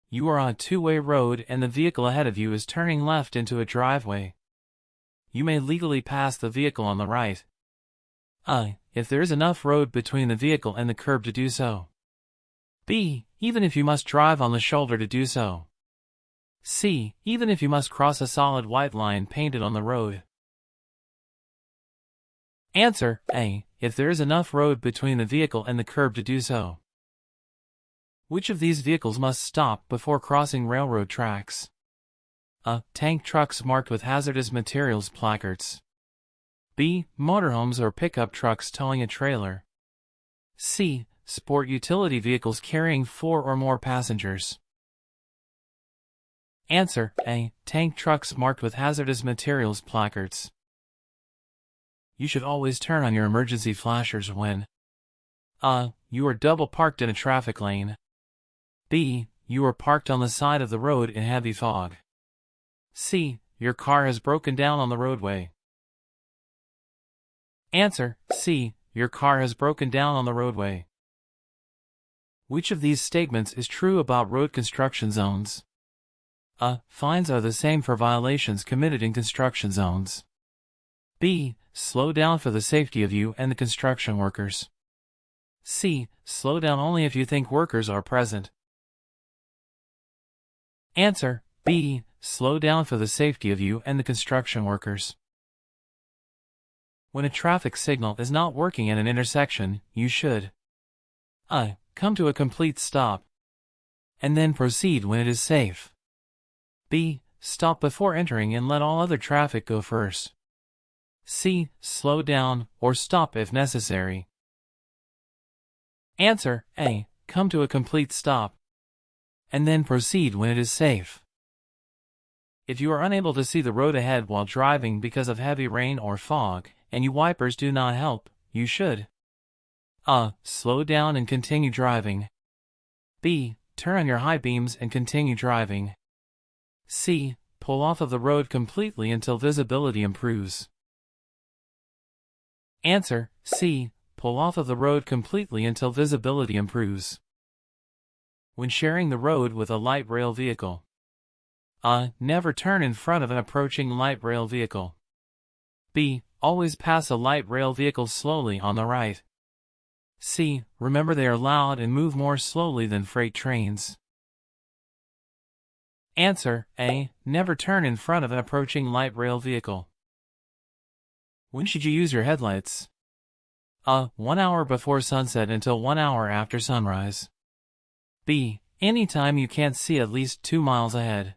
You are on a two-way road and the vehicle ahead of you is turning left into a driveway. You may legally pass the vehicle on the right. If there is enough road between the vehicle and the curb to do so. B. Even if you must drive on the shoulder to do so. C. Even if you must cross a solid white line painted on the road. Answer A. If there is enough road between the vehicle and the curb to do so. Which of these vehicles must stop before crossing railroad tracks? A. Tank trucks marked with hazardous materials placards. B. Motorhomes or pickup trucks towing a trailer. C. Sport utility vehicles carrying 4 or more passengers. Answer A. Tank trucks marked with hazardous materials placards. You should always turn on your emergency flashers when you are double parked in a traffic lane. B. You are parked on the side of the road in heavy fog. C. Your car has broken down on the roadway. Answer C. Your car has broken down on the roadway. Which of these statements is true about road construction zones? A. Fines are the same for violations committed in construction zones. B. Slow down for the safety of you and the construction workers. C. Slow down only if you think workers are present. Answer B. Slow down for the safety of you and the construction workers. When a traffic signal is not working at an intersection, you should A. Come to a complete stop, and then proceed when it is safe. B. Stop before entering and let all other traffic go first. C. Slow down or stop if necessary. Answer A. Come to a complete stop, and then proceed when it is safe. If you are unable to see the road ahead while driving because of heavy rain or fog, and your wipers do not help, you should A. Slow down and continue driving. B. Turn on your high beams and continue driving. C. Pull off of the road completely until visibility improves. Answer C. Pull off of the road completely until visibility improves. When sharing the road with a light rail vehicle. A. Never turn in front of an approaching light rail vehicle. B. Always pass a light rail vehicle slowly on the right. C. Remember they are loud and move more slowly than freight trains. Answer A. Never turn in front of an approaching light rail vehicle. When should you use your headlights? A. 1 hour before sunset until 1 hour after sunrise. B. Anytime you can't see at least 2 miles ahead.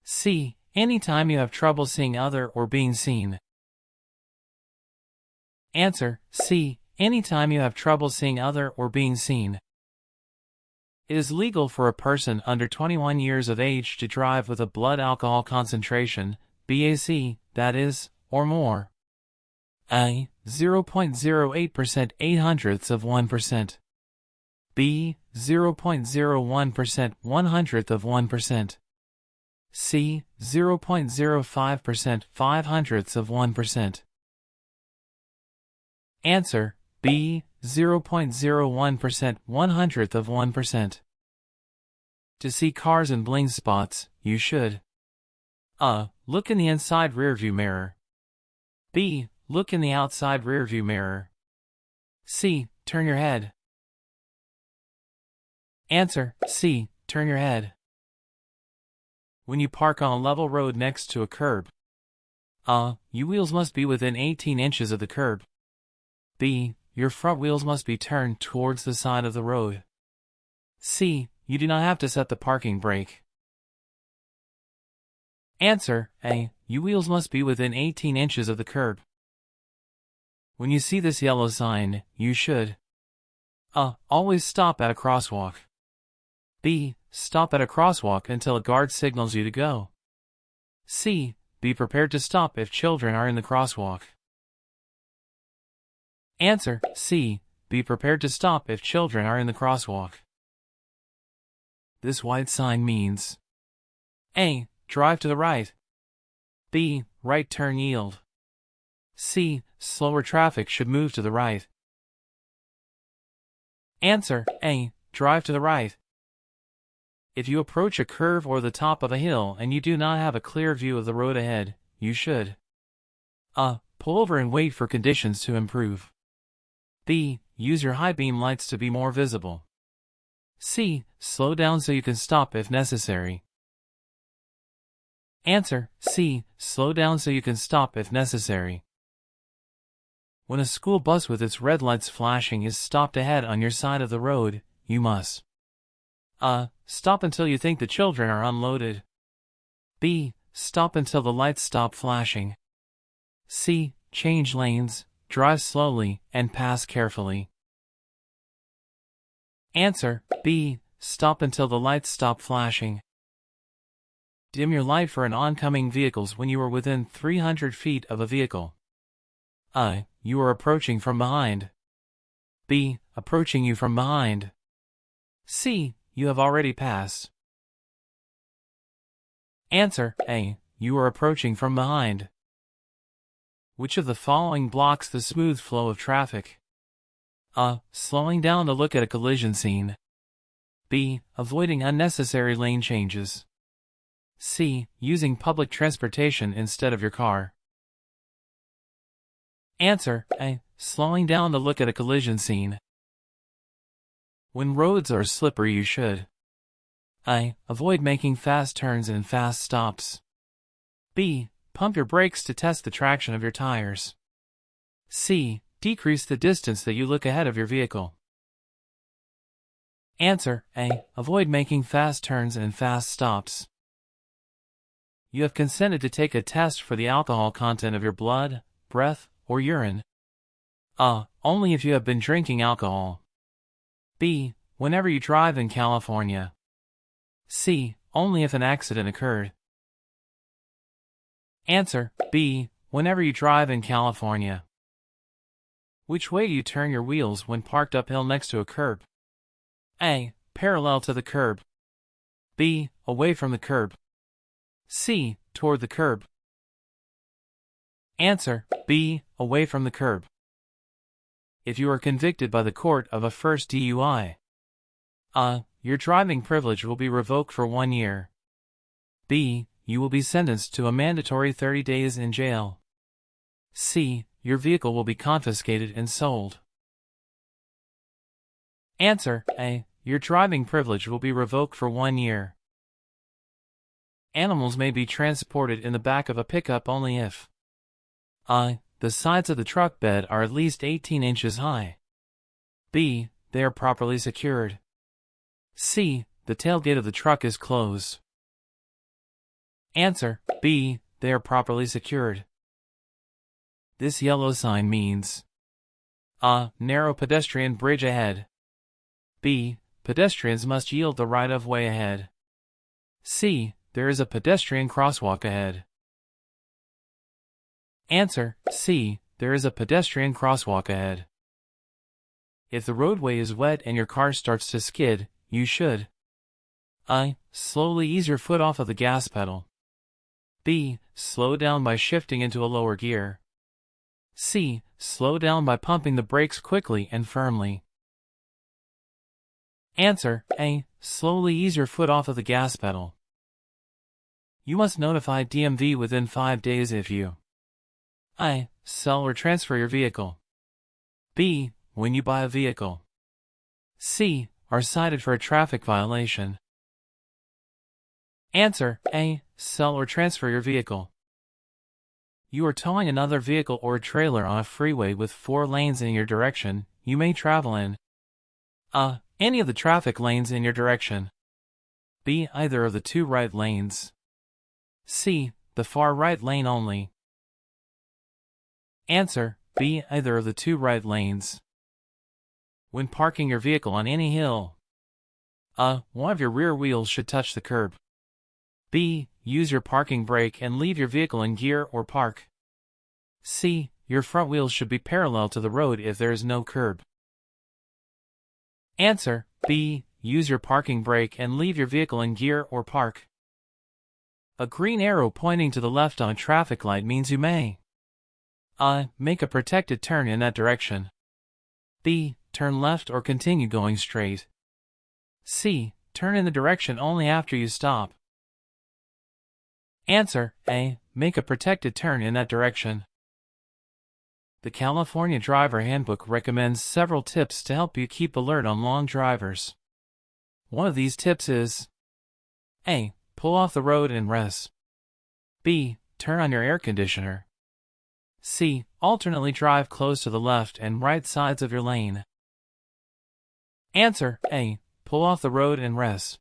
C. Anytime you have trouble seeing other or being seen. Answer C. Anytime you have trouble seeing other or being seen. It is legal for a person under 21 years of age to drive with a blood alcohol concentration, BAC, that is, or more. A. 0.08% 0.08%. B. 0.01% 100%. C. 0.05% 0.05%. Answer B. 0.01% 100%. To see cars in blind spots, you should A. Look in the inside rearview mirror. B. Look in the outside rearview mirror. C. Turn your head. Answer C. Turn your head. When you park on a level road next to a curb. A. Your wheels must be within 18 inches of the curb. B. Your front wheels must be turned towards the side of the road. C. You do not have to set the parking brake. Answer A. Your wheels must be within 18 inches of the curb. When you see this yellow sign, you should A. Always stop at a crosswalk. B. Stop at a crosswalk until a guard signals you to go. C. Be prepared to stop if children are in the crosswalk. Answer C. Be prepared to stop if children are in the crosswalk. This white sign means A. Drive to the right. B. Right turn yield. C. Slower traffic should move to the right. Answer A. Drive to the right. If you approach a curve or the top of a hill and you do not have a clear view of the road ahead, you should A. Pull over and wait for conditions to improve. B. Use your high beam lights to be more visible. C. Slow down so you can stop if necessary. Answer: C. Slow down so you can stop if necessary. When a school bus with its red lights flashing is stopped ahead on your side of the road, you must A. Stop until you think the children are unloaded. B. Stop until the lights stop flashing. C. Change lanes, drive slowly, and pass carefully. Answer: B. Stop until the lights stop flashing. Dim your light for an oncoming vehicles when you are within 300 feet of a vehicle. A. You are approaching from behind. B. Approaching you from behind. C. You have already passed. Answer: A. You are approaching from behind. Which of the following blocks the smooth flow of traffic? A. Slowing down to look at a collision scene. B. Avoiding unnecessary lane changes. C. Using public transportation instead of your car. Answer: A. Slowing down to look at a collision scene. When roads are slippery, you should A. Avoid making fast turns and fast stops. B. Pump your brakes to test the traction of your tires. C. Decrease the distance that you look ahead of your vehicle. Answer: A. Avoid making fast turns and fast stops. You have consented to take a test for the alcohol content of your blood, breath, or urine. A. Only if you have been drinking alcohol. B. Whenever you drive in California. C. Only if an accident occurred. Answer: B. Whenever you drive in California. Which way do you turn your wheels when parked uphill next to a curb? A. Parallel to the curb. B. Away from the curb. C. Toward the curb. Answer: B. Away from the curb. If you are convicted by the court of a first DUI, A. Your driving privilege will be revoked for 1 year. B. You will be sentenced to a mandatory 30 days in jail. C. Your vehicle will be confiscated and sold. Answer: A. Your driving privilege will be revoked for 1 year. Animals may be transported in the back of a pickup only if A. The sides of the truck bed are at least 18 inches high. B. They are properly secured. C. The tailgate of the truck is closed. Answer: B. They are properly secured. This yellow sign means A. Narrow pedestrian bridge ahead. B. Pedestrians must yield the right-of-way ahead. C. There is a pedestrian crosswalk ahead. Answer: C. There is a pedestrian crosswalk ahead. If the roadway is wet and your car starts to skid, you should A. Slowly ease your foot off of the gas pedal. B. Slow down by shifting into a lower gear. C. Slow down by pumping the brakes quickly and firmly. Answer: A. Slowly ease your foot off of the gas pedal. You must notify DMV within 5 days if you A. Sell or transfer your vehicle. B. When you buy a vehicle. C. Are cited for a traffic violation. Answer: A. Sell or transfer your vehicle. You are towing another vehicle or a trailer on a freeway with 4 lanes in your direction. You may travel in A. Any of the traffic lanes in your direction. B. Either of the 2 right lanes. C. The far right lane only. Answer: B. Either of the 2 right lanes. When parking your vehicle on any hill, A. One of your rear wheels should touch the curb. B. Use your parking brake and leave your vehicle in gear or park. C. Your front wheels should be parallel to the road if there is no curb. Answer: B. Use your parking brake and leave your vehicle in gear or park. A green arrow pointing to the left on a traffic light means you may A. Make a protected turn in that direction. B. Turn left or continue going straight. C. Turn in the direction only after you stop. Answer A. Make a protected turn in that direction. The California Driver Handbook recommends several tips to help you keep alert on long drivers. One of these tips is A. Pull off the road and rest. B. Turn on your air conditioner. C. Alternately drive close to the left and right sides of your lane. Answer A. Pull off the road and rest.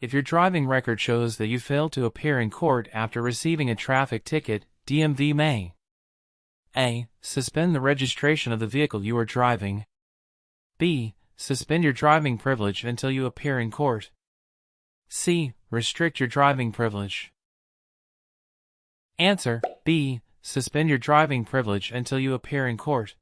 If your driving record shows that you failed to appear in court after receiving a traffic ticket, DMV may A. Suspend the registration of the vehicle you are driving. B. Suspend your driving privilege until you appear in court. C. Restrict your driving privilege. Answer B. Suspend your driving privilege until you appear in court.